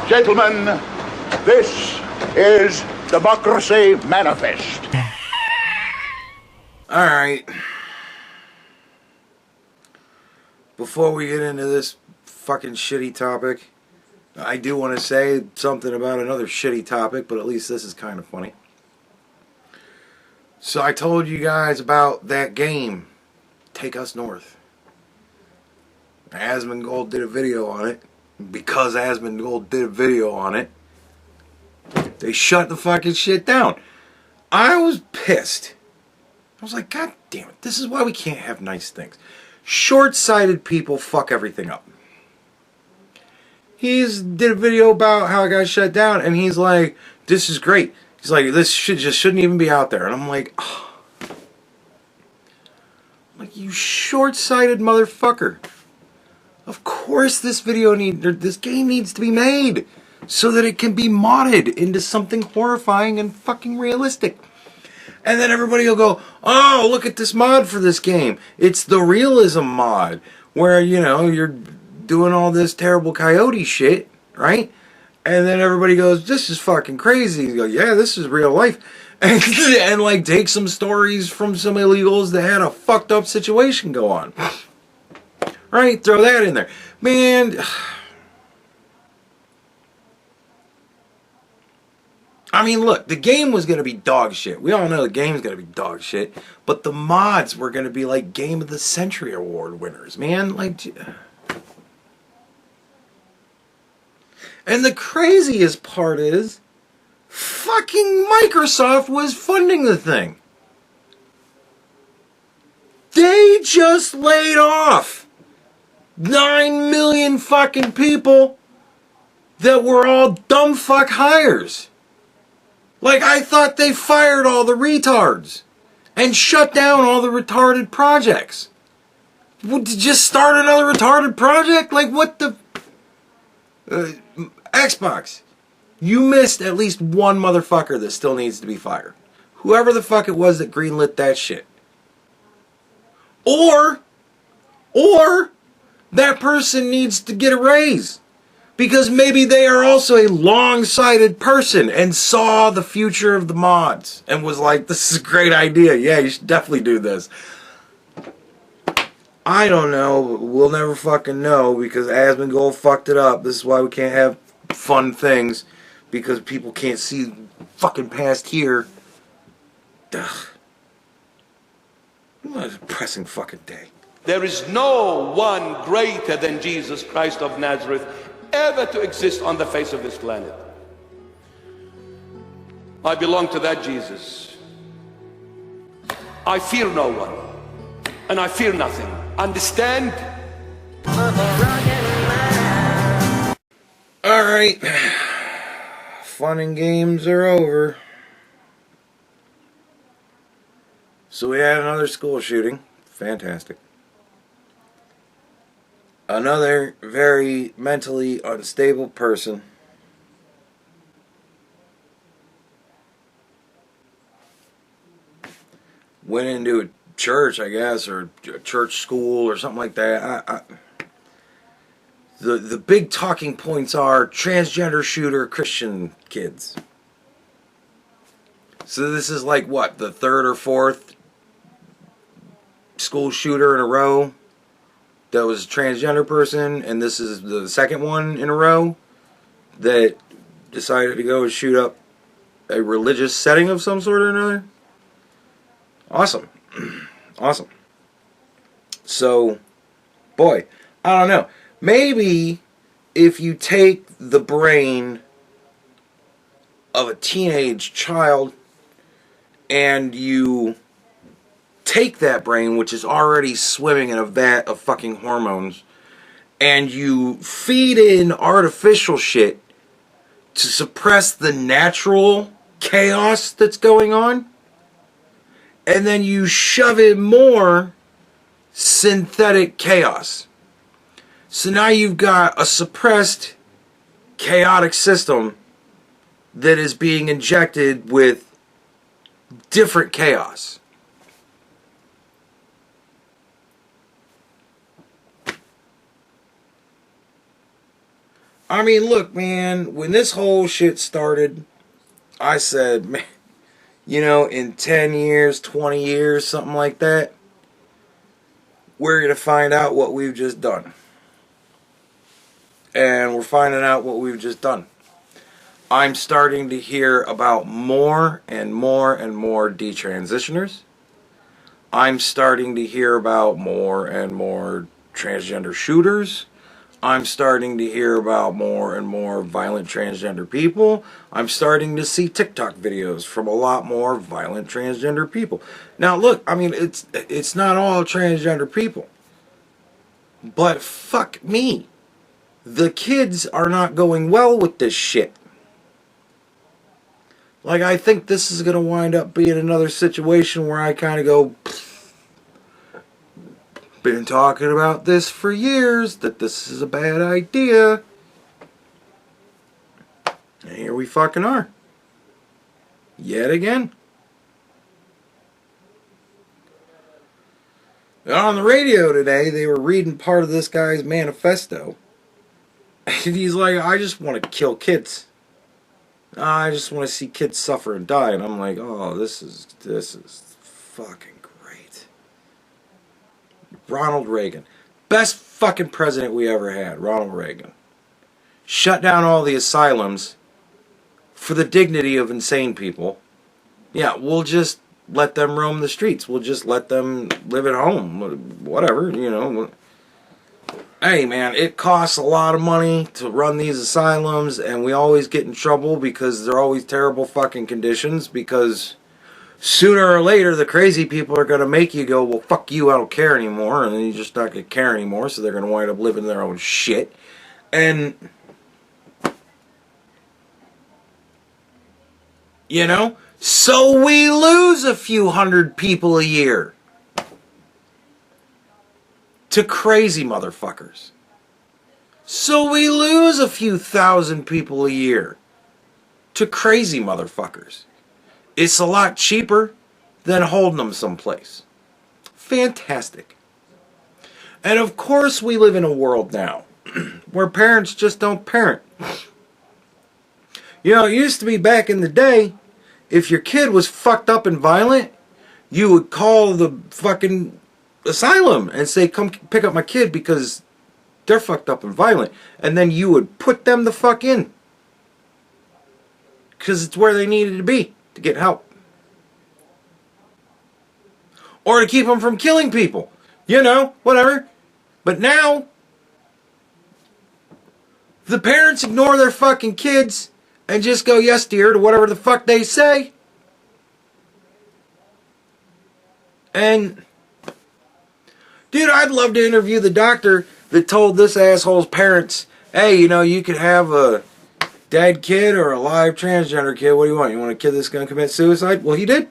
Gentlemen, this is Democracy Manifest. Alright. Before we get into this fucking shitty topic, I do want to say something about another shitty topic, but at least this is kind of funny. So I told you guys about that game, Take Us North. Asmongold did a video on it. Because Asmongold did a video on it, they shut the fucking shit down. I was pissed. I was like, God damn it, this is why we can't have nice things. Short-sighted people fuck everything up. He's did a video about how it got shut down, and he's like, this is great. He's like, this shouldn't even be out there. And I'm like, oh. Like, you short-sighted motherfucker. Of course this game needs to be made so that it can be modded into something horrifying and fucking realistic. And then everybody will go, oh, look at this mod for this game. It's the realism mod where, you know, you're doing all this terrible coyote shit, right? And then everybody goes, this is fucking crazy. You go, yeah, this is real life. And like take some stories from some illegals that had a fucked up situation go on. Right? Throw that in there. Man. I mean, look, the game was going to be dog shit. We all know the game's going to be dog shit. But the mods were going to be like Game of the Century Award winners, man. Like, and the craziest part is, fucking Microsoft was funding the thing. They just laid off 9 million fucking people that were all dumb fuck hires. Like, I thought they fired all the retards and shut down all the retarded projects. Just start another retarded project? Like, what the... Xbox. You missed at least one motherfucker that still needs to be fired. Whoever the fuck it was that greenlit that shit. Or that person needs to get a raise. Because maybe they are also a long-sighted person and saw the future of the mods and was like, this is a great idea. Yeah, you should definitely do this. I don't know. We'll never fucking know because Asmongold fucked it up. This is why we can't have fun things. Because people can't see fucking past here. Ugh. What a depressing fucking day. There is no one greater than Jesus Christ of Nazareth ever to exist on the face of this planet. I belong to that Jesus. I fear no one, and I fear nothing. Understand? Alright. Fun and games are over. So we had another school shooting. Fantastic. Another very mentally unstable person went into a church, I guess, or a church school or something like that. The big talking points are transgender shooter Christian kids. So this is like what, the third or fourth school shooter in a row that was a transgender person, and this is the second one in a row that decided to go and shoot up a religious setting of some sort or another. Awesome. Awesome. So, boy, I don't know. Maybe if you take the brain of a teenage child and you take that brain, which is already swimming in a vat of fucking hormones, and you feed in artificial shit to suppress the natural chaos that's going on, and then you shove in more synthetic chaos. So now you've got a suppressed, chaotic system that is being injected with different chaos. I mean, look, man, when this whole shit started, I said, man, you know, in 10 years, 20 years, something like that, we're going to find out what we've just done. And we're finding out what we've just done. I'm starting to hear about more and more and more detransitioners. I'm starting to hear about more and more transgender shooters. I'm starting to hear about more and more violent transgender people. I'm starting to see TikTok videos from a lot more violent transgender people. Now look, I mean, it's not all transgender people. But fuck me. The kids are not going well with this shit. Like, I think this is going to wind up being another situation where I kind of go, been talking about this for years, that this is a bad idea. And here we fucking are. Yet again. And on the radio today, they were reading part of this guy's manifesto. And he's like, I just want to kill kids. I just want to see kids suffer and die. And I'm like, oh, this is fucking great. Ronald Reagan. Best fucking president we ever had, Ronald Reagan. Shut down all the asylums for the dignity of insane people. Yeah, we'll just let them roam the streets. We'll just let them live at home. Whatever, you know. Hey man, it costs a lot of money to run these asylums, and we always get in trouble because they're always terrible fucking conditions, because sooner or later the crazy people are going to make you go, well fuck you, I don't care anymore, and then you're just not going to care anymore, so they're going to wind up living their own shit. And you know, so we lose a few hundred people a year to crazy motherfuckers. So we lose a few thousand people a year to crazy motherfuckers. It's a lot cheaper than holding them someplace. Fantastic. And of course we live in a world now where parents just don't parent. You know, it used to be back in the day, if your kid was fucked up and violent, you would call the fucking asylum and say, come pick up my kid because they're fucked up and violent. And then you would put them the fuck in. Because it's where they needed to be to get help. Or to keep them from killing people. You know, whatever. But now, the parents ignore their fucking kids and just go, yes dear, to whatever the fuck they say. And dude, I'd love to interview the doctor that told this asshole's parents, hey, you know, you could have a dead kid or a live transgender kid. What do you want? You want a kid that's going to commit suicide? Well, he did.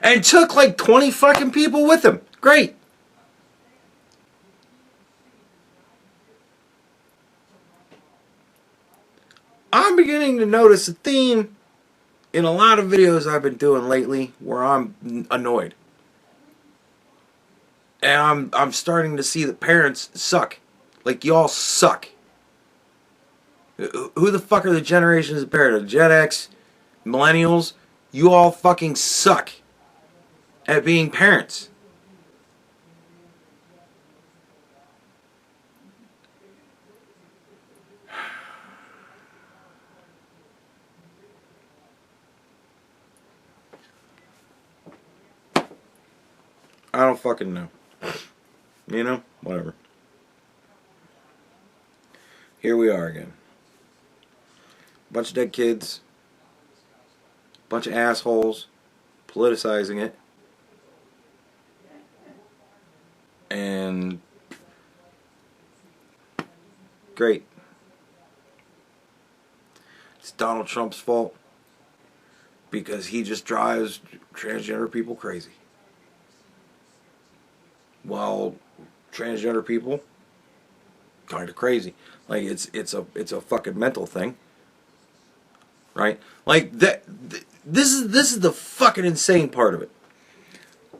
And took like 20 fucking people with him. Great. I'm beginning to notice a theme in a lot of videos I've been doing lately where I'm annoyed. And I'm starting to see that parents suck. Like, y'all suck. Who the fuck are the generations of parents? Gen X, millennials? You all fucking suck at being parents. I don't fucking know. You know? Whatever. Here we are again. Bunch of dead kids. Bunch of assholes. Politicizing it. And great. It's Donald Trump's fault because he just drives transgender people crazy. Well, transgender people kind of crazy. Like it's a fucking mental thing, right? Like that. This is the fucking insane part of it.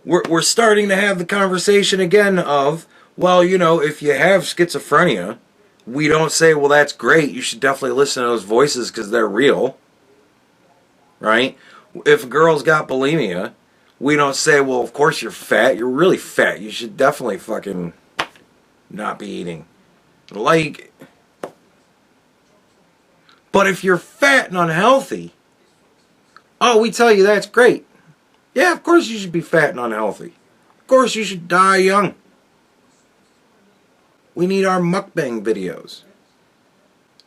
we're starting to have the conversation again of, well, you know, if you have schizophrenia, we don't say, well, that's great. You should definitely listen to those voices because they're real. Right? If a girl's got bulimia, we don't say, well, of course you're fat. You're really fat. You should definitely fucking not be eating. Like, but if you're fat and unhealthy, oh, we tell you that's great. Yeah, of course you should be fat and unhealthy. Of course you should die young. We need our mukbang videos.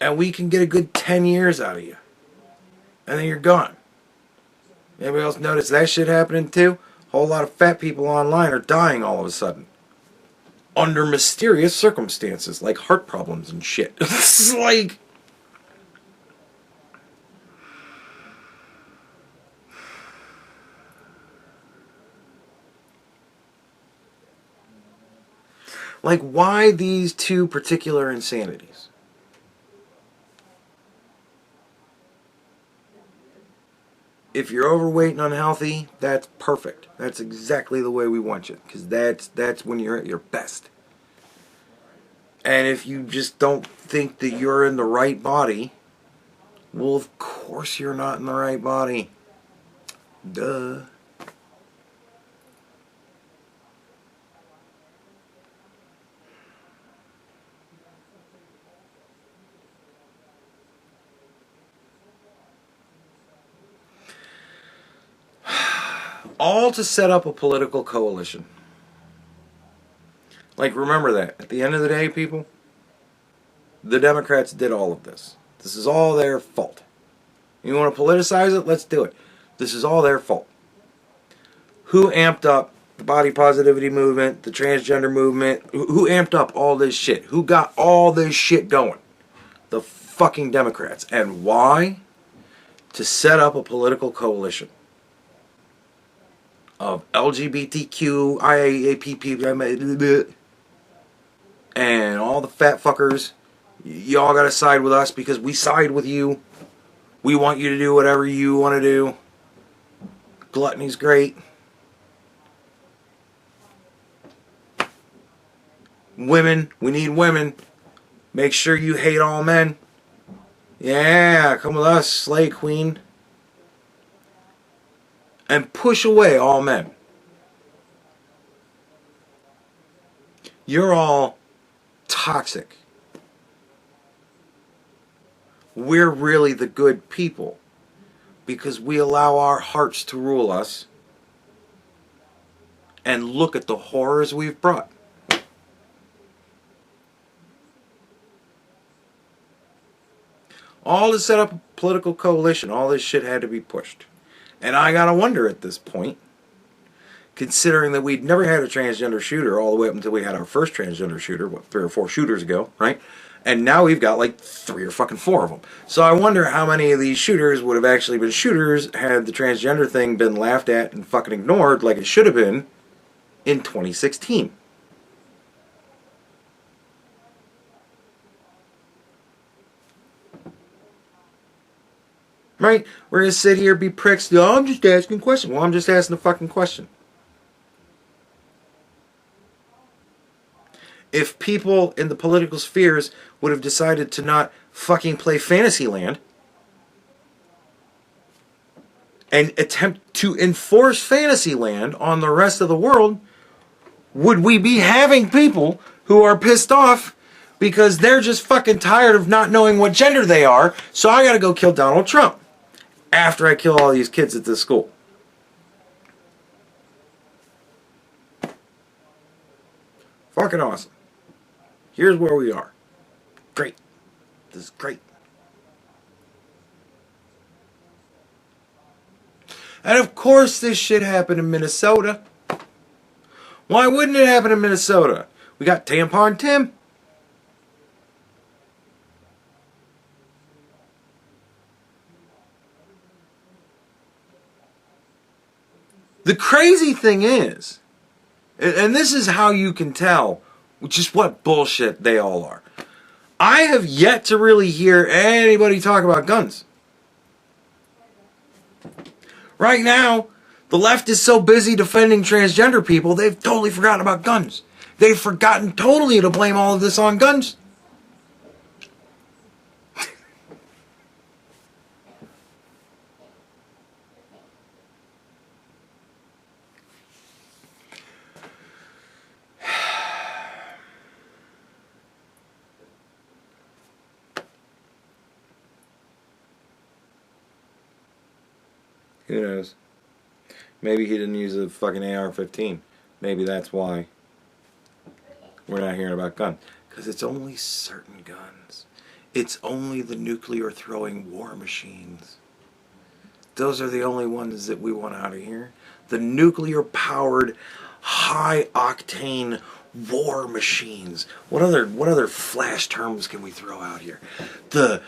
And we can get a good 10 years out of you. And then you're gone. Anybody else notice that shit happening too? A whole lot of fat people online are dying all of a sudden. Under mysterious circumstances, like heart problems and shit. It's like... Like, why these two particular insanities? If you're overweight and unhealthy, that's perfect. That's exactly the way we want you. Because that's when you're at your best. And if you just don't think that you're in the right body, well, of course you're not in the right body. Duh. All to set up a political coalition. Like, remember that. At the end of the day, people, the Democrats did all of this. This is all their fault. You want to politicize it? Let's do it. This is all their fault. Who amped up the body positivity movement, the transgender movement? Who amped up all this shit? Who got all this shit going? The fucking Democrats. And why? To set up a political coalition of LGBTQ, IAPP, and all the fat fuckers. Y'all gotta side with us because we side with you. We want you to do whatever you want to do. Gluttony's great. Women, we need women. Make sure you hate all men. Yeah, come with us, slay queen. And push away all men. You're all toxic. We're really the good people because we allow our hearts to rule us and look at the horrors we've brought. All to set up a political coalition, all this shit had to be pushed. And I gotta wonder at this point, considering that we'd never had a transgender shooter all the way up until we had our first transgender shooter, 3 or 4 shooters ago, right? And now we've got like 3 or fucking 4 of them. So I wonder how many of these shooters would have actually been shooters had the transgender thing been laughed at and fucking ignored like it should have been in 2016. Right? We're going to sit here, be pricks. Oh, I'm just asking a question. Well, I'm just asking a fucking question. If people in the political spheres would have decided to not fucking play Fantasyland and attempt to enforce Fantasyland on the rest of the world, would we be having people who are pissed off because they're just fucking tired of not knowing what gender they are, so I gotta go kill Donald Trump after I kill all these kids at this school? Fucking awesome. Here's where we are. Great. This is great. And of course this shit happened in Minnesota. Why wouldn't it happen in Minnesota? We got Tampon Tim. The crazy thing is, and this is how you can tell just what bullshit they all are. I have yet to really hear anybody talk about guns. Right now, The left is so busy defending transgender people, they've totally forgotten about guns. They've forgotten totally to blame all of this on guns. Who knows? Maybe he didn't use a fucking AR-15. Maybe that's why we're not hearing about guns. Because it's only certain guns. It's only the nuclear-throwing war machines. Those are the only ones that we want out of here. The nuclear-powered, high-octane war machines. What other flash terms can we throw out here? The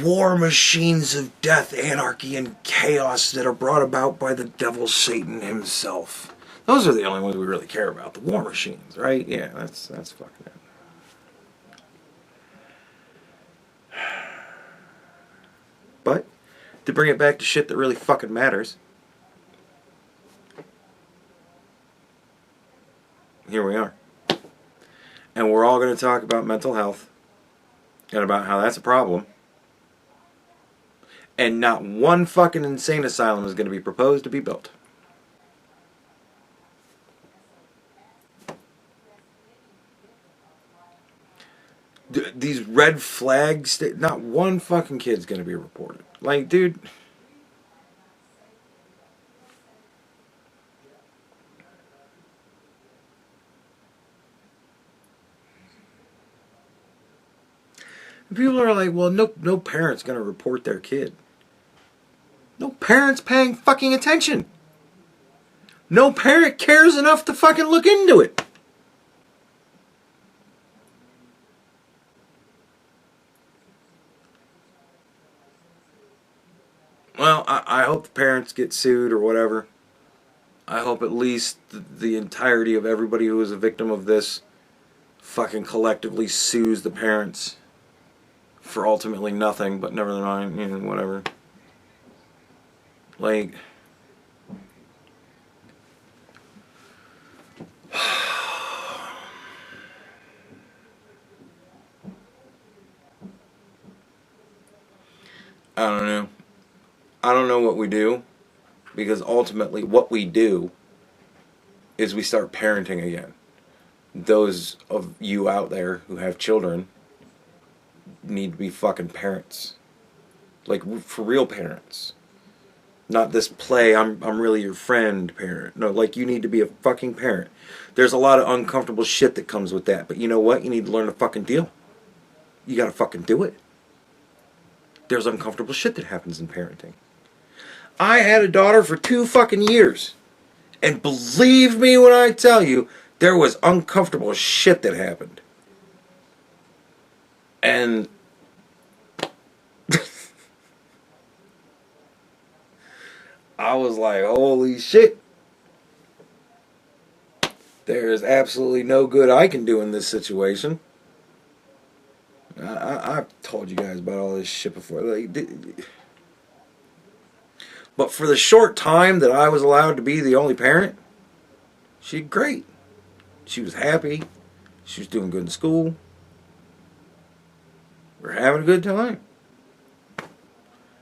war machines of death, anarchy, and chaos that are brought about by the devil Satan himself. Those are the only ones we really care about. The war machines, right? Yeah, that's fucking it. But to bring it back to shit that really fucking matters, here we are. And we're all going to talk about mental health and about how that's a problem. And not one fucking insane asylum is going to be proposed to be built. These red flags, not one fucking kid's going to be reported. Like, dude. People are like, well, no parent's going to report their kid. No parent's paying fucking attention. No parent cares enough to fucking look into it. Well, I hope the parents get sued or whatever. I hope at least the entirety of everybody who is a victim of this fucking collectively sues the parents for ultimately nothing, but never mind, you know, whatever. Like, I don't know. I don't know what we do, because ultimately what we do is we start parenting again. Those of you out there who have children need to be fucking parents. Like, for real parents. Not this play, I'm really your friend parent. No, like, you need to be a fucking parent. There's a lot of uncomfortable shit that comes with that. But you know what? You need to learn to fucking deal. You gotta fucking do it. There's uncomfortable shit that happens in parenting. I had a daughter for 2 fucking years. And believe me when I tell you, there was uncomfortable shit that happened. And I was like, holy shit. There is absolutely no good I can do in this situation. I've told you guys about all this shit before. Like, but for the short time that I was allowed to be the only parent, she did great. She was happy. She was doing good in school. We're having a good time.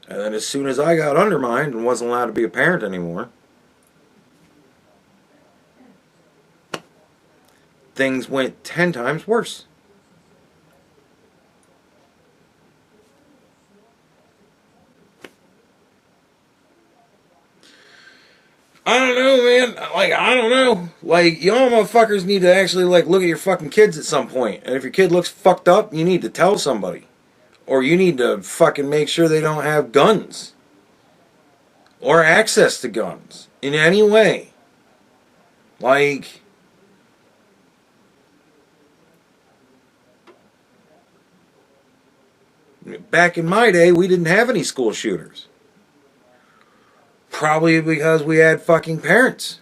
And then as soon as I got undermined and wasn't allowed to be a parent anymore, things went 10 times worse. I don't know, man. Like, I don't know. Like, y'all motherfuckers need to actually, like, look at your fucking kids at some point. And if your kid looks fucked up, you need to tell somebody. Or you need to fucking make sure they don't have guns. Or access to guns. In any way. Like, back in my day, we didn't have any school shooters. Probably because we had fucking parents